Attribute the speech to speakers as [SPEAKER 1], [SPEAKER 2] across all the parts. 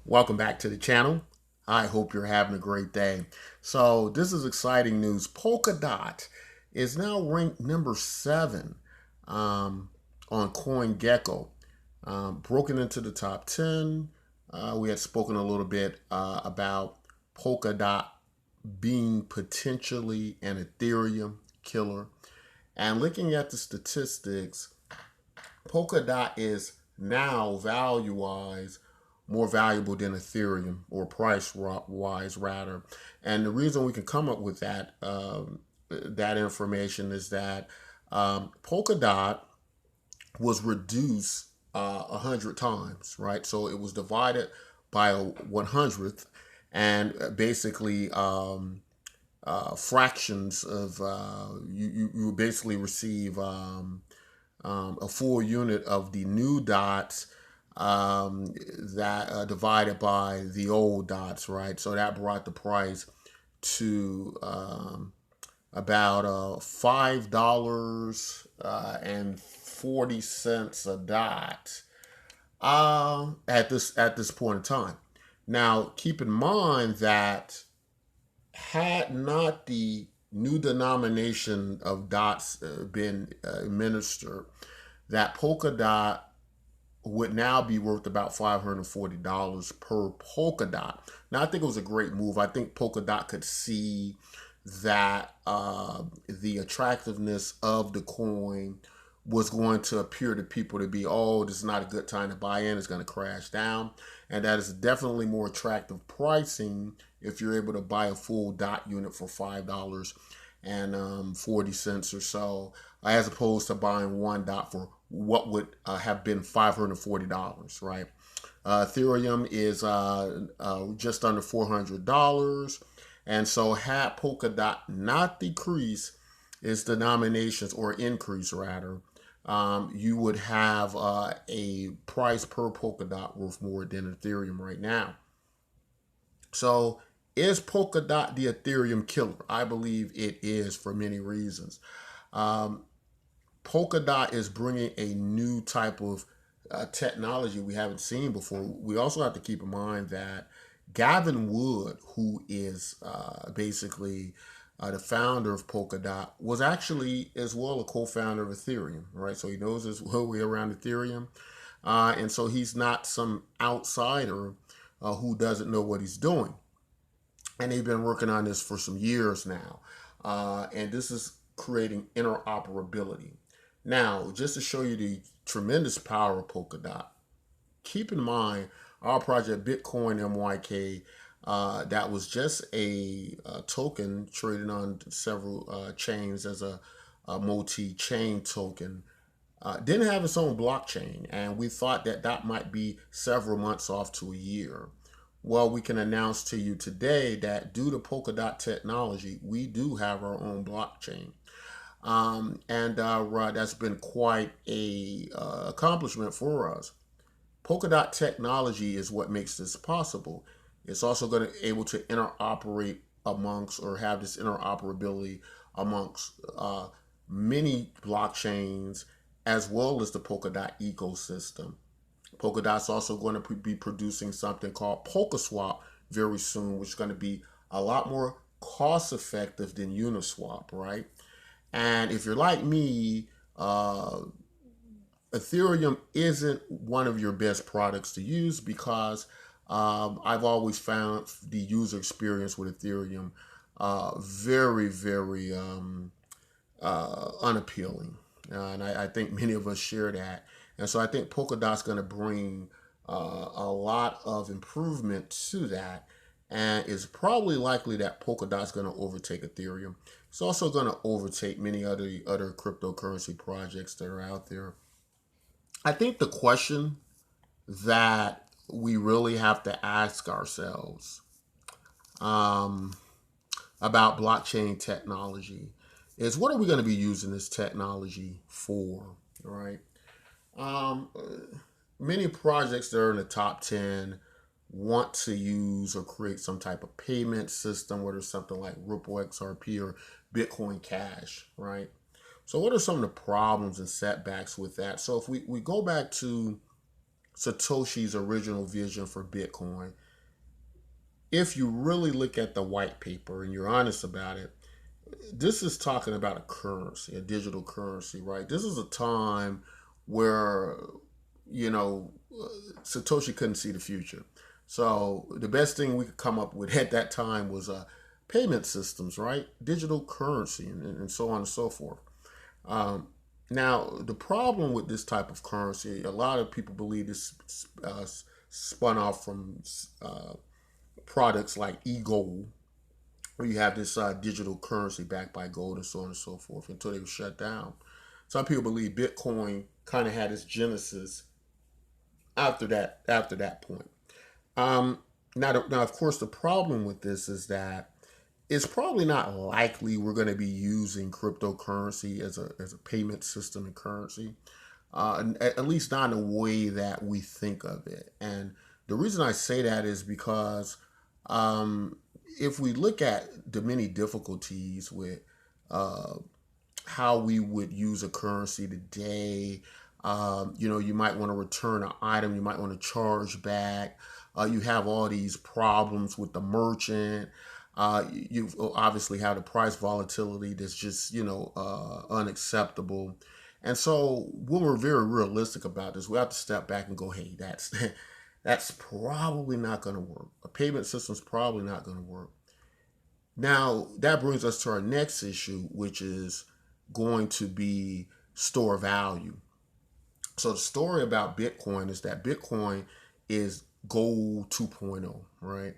[SPEAKER 1] Welcome back to the channel. I hope you're having a great day. So this is exciting news. Polkadot is now ranked number 7 on CoinGecko, broken into the top 10. We had spoken a little bit about Polkadot being potentially an Ethereum killer. And looking at the statistics, Polkadot is now value-wise more valuable than Ethereum, or price-wise rather. And the reason we can come up with that information is that Polkadot was reduced 100 times, right? So it was divided by a 100th, and basically fractions of you basically receive a full unit of the new dots that divided by the old dots, right? So that brought the price to about $5.40 a dot at this point in time. Now, keep in mind that had not the new denomination of dots been administered, that Polkadot would now be worth about $540 per Polkadot. Now, I think it was a great move. I think Polkadot could see that the attractiveness of the coin was going to appear to people to be, oh, this is not a good time to buy in. It's going to crash down. And that is definitely more attractive pricing if you're able to buy a full dot unit for $5.40 or so, as opposed to buying one dot for what would have been $540, right? Ethereum is just under $400. And so had Polkadot not decrease its denominations, or increase rather, you would have a price per Polkadot worth more than Ethereum right now. So is Polkadot the Ethereum killer? I believe it is for many reasons. Polkadot is bringing a new type of technology we haven't seen before. We also have to keep in mind that Gavin Wood, who is basically the founder of Polkadot, was actually as well a co-founder of Ethereum, right? So he knows his way around Ethereum. And so he's not some outsider who doesn't know what he's doing. And they've been working on this for some years now. And this is creating interoperability. Now, just to show you the tremendous power of Polkadot, keep in mind our project Pt.1 that was just a token traded on several chains as a multi-chain token. Didn't have its own blockchain, and we thought that that might be several months off to a year. Well, we can announce to you today that due to Polkadot technology, we do have our own blockchain. And that's been quite a accomplishment for us. Polkadot technology is what makes this possible. It's also going to be able to interoperate amongst, or have this interoperability amongst many blockchains, as well as the Polkadot ecosystem. Polkadot's also going to be producing something called PolkaSwap very soon, which is going to be a lot more cost effective than Uniswap, right? And if you're like me, Ethereum isn't one of your best products to use because I've always found the user experience with Ethereum very, very unappealing. And I think many of us share that. And so I think Polkadot's going to bring a lot of improvement to that. And it's probably likely that Polkadot's going to overtake Ethereum. It's also going to overtake many other cryptocurrency projects that are out there. I think the question that we really have to ask ourselves um, about blockchain technology is, what are we going to be using this technology for, right? Um, Many projects that are in the top 10 want to use or create some type of payment system, whether it's something like Ripple XRP or Bitcoin Cash, right? So what are some of the problems and setbacks with that? So if we go back to Satoshi's original vision for Bitcoin, if you really look at the white paper and you're honest about it, this is talking about a currency, a digital currency, right? This is a time where, you know, Satoshi couldn't see the future. So the best thing we could come up with at that time was payment systems, right? Digital currency and so on and so forth. Um, Now, the problem with this type of currency, a lot of people believe this spun off from uh, products like e-gold, where you have this digital currency backed by gold and so on and so forth until they were shut down. Some people believe Bitcoin kind of had its genesis after that point. Um, now, of course, the problem with this is that it's probably not likely we're going to be using cryptocurrency as a payment system and currency, at least not in a way that we think of it. And the reason I say that is because um, if we look at the many difficulties with uh, how we would use a currency today. You might want to return an item, you might want to charge back. You have all these problems with the merchant. You obviously have the price volatility that's just, unacceptable. And so when we're very realistic about this, we have to step back and go, hey, that's probably not going to work. A payment system's probably not going to work. Now, that brings us to our next issue, which is going to be store value. So, the story about Bitcoin is that Bitcoin is gold 2.0, right?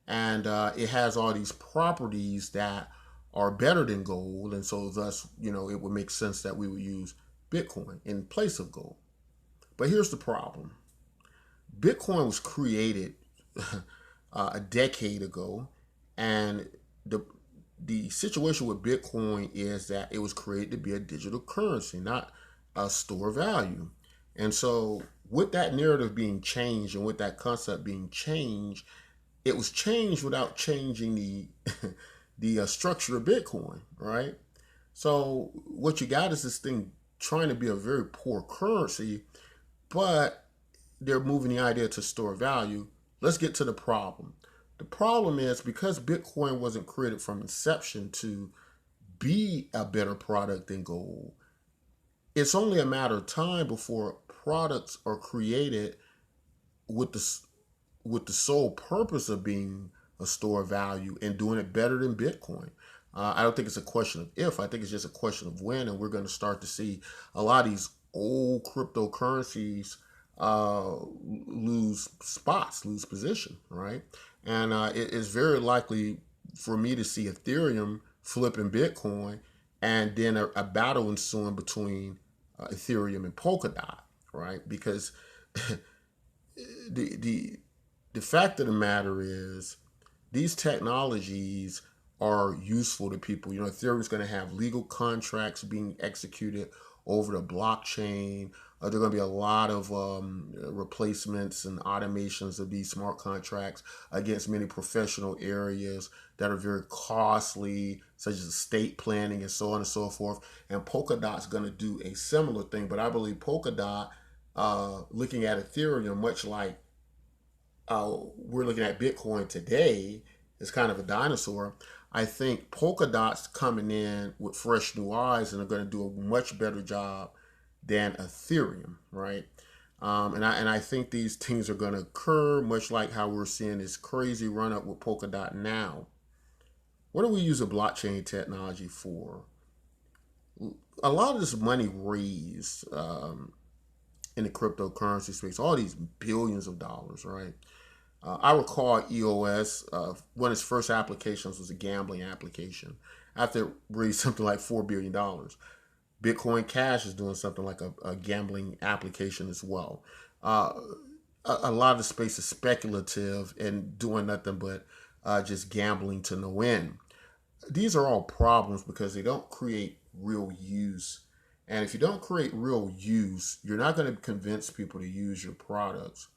[SPEAKER 1] And it has all these properties that are better than gold. And so, thus, it would make sense that we would use Bitcoin in place of gold. But here's the problem: Bitcoin was created a decade ago, and the situation with Bitcoin is that it was created to be a digital currency, not a store value. And so, with that narrative being changed and with that concept being changed, it was changed without changing the the structure of Bitcoin, right? So, what you got is this thing trying to be a very poor currency, but they're moving the idea to store value. Let's get to the problem. The problem is because Bitcoin wasn't created from inception to be a better product than gold, it's only a matter of time before products are created with the sole purpose of being a store of value and doing it better than Bitcoin. I don't think it's a question of if. I think it's just a question of when, and we're going to start to see a lot of these old cryptocurrencies lose position, right? And it is very likely for me to see Ethereum flipping Bitcoin, and then a battle ensuing between Ethereum and Polkadot, right? Because the the the fact of the matter is these technologies are useful to people. Ethereum is going to have legal contracts being executed over the blockchain. There are going to be a lot of replacements and automations of these smart contracts against many professional areas that are very costly, such as estate planning and so on and so forth. And Polkadot's going to do a similar thing, but I believe Polkadot, looking at Ethereum, much like we're looking at Bitcoin today, is kind of a dinosaur. I think Polkadot's coming in with fresh new eyes and are going to do a much better job than Ethereum, right? And I think these things are going to occur, much like how we're seeing this crazy run up with Polkadot now. What do we use a blockchain technology for? A lot of this money raised in the cryptocurrency space, all these billions of dollars, right? I recall EOS, one of its first applications was a gambling application. After it raised something like $4 billion. Bitcoin Cash is doing something like a gambling application as well. Uh, a lot of the space is speculative and doing nothing but just gambling to no end. These are all problems because they don't create real use. And if you don't create real use, you're not going to convince people to use your products.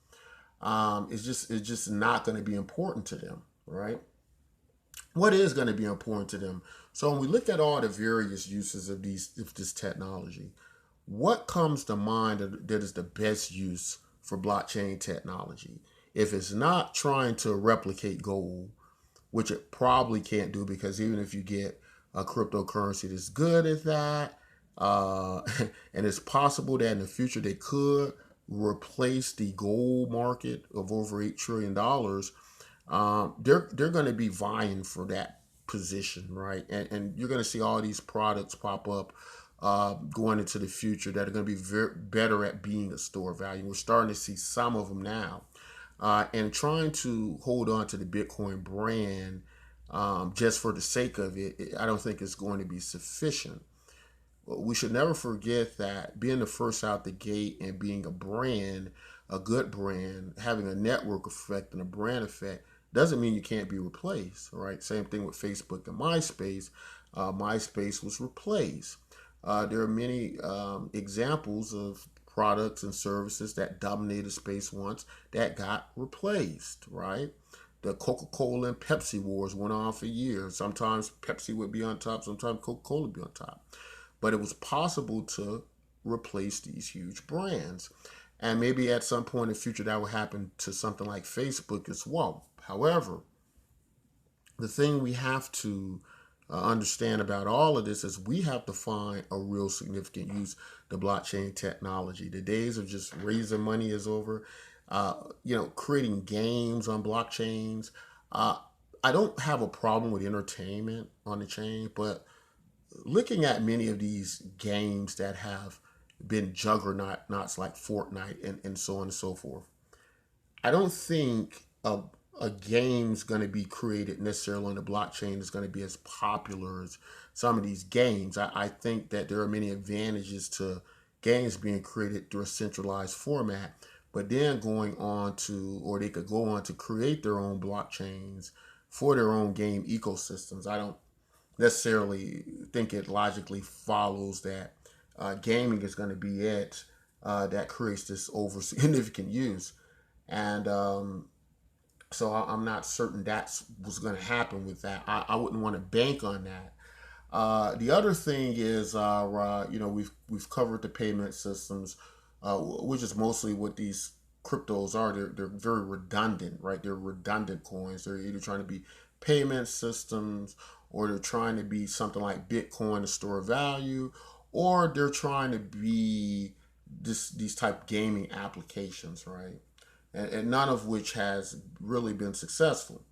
[SPEAKER 1] It's just not going to be important to them, right? What is going to be important to them? So when we look at all the various uses of this technology, what comes to mind that is the best use for blockchain technology. If it's not trying to replicate gold, which it probably can't do, because even if you get a cryptocurrency that's good at that, uh, and it's possible that in the future they could replace the gold market of over $8 trillion. They're going to be vying for that position, right? And you're going to see all these products pop up going into the future that are going to be better at being a store of value. We're starting to see some of them now, and trying to hold on to the Bitcoin brand just for the sake of it, I don't think it's going to be sufficient. We should never forget that being the first out the gate and being a brand, a good brand, having a network effect and a brand effect doesn't mean you can't be replaced, right? Same thing with Facebook and MySpace. MySpace was replaced. There are many examples of products and services that dominated space once that got replaced, right? The Coca-Cola and Pepsi wars went on for years. Sometimes Pepsi would be on top, sometimes Coca-Cola would be on top. But it was possible to replace these huge brands. And maybe at some point in the future that will happen to something like Facebook as well. However, the thing we have to understand about all of this is we have to find a real significant use to blockchain technology. The days of just raising money is over. Creating games on blockchains. Uh, I don't have a problem with entertainment on the chain, but looking at many of these games that have been juggernauts like Fortnite and so on and so forth, I don't think a game's going to be created necessarily on the blockchain is going to be as popular as some of these games. I think that there are many advantages to games being created through a centralized format, but then going on to, or they could go on to create their own blockchains for their own game ecosystems. I don't necessarily think it logically follows that gaming is going to be it that creates this over significant use. And so I'm not certain that's what's going to happen with that. I wouldn't want to bank on that. The other thing is, we've covered the payment systems, which is mostly what these cryptos are. They're very redundant, right? They're redundant coins. They're either trying to be payment systems, or they're trying to be something like Bitcoin, a store of value, or they're trying to be these type gaming applications, right? And none of which has really been successful.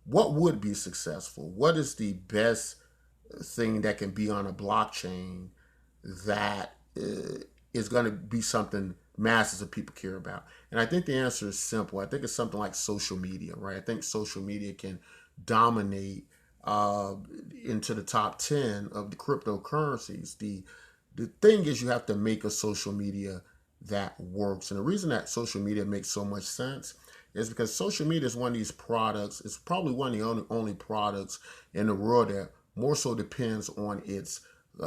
[SPEAKER 1] What would be successful? What is the best thing that can be on a blockchain that is going to be something masses of people care about? And I think the answer is simple. I think it's something like social media, right? I think social media can dominate into the top 10 of the cryptocurrencies. The thing is, you have to make a social media that works. And the reason that social media makes so much sense is because social media is one of these products. It's probably one of the only products in the world that more so depends on its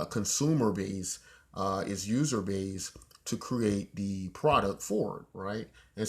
[SPEAKER 1] consumer base, its user base to create the product for it, right? And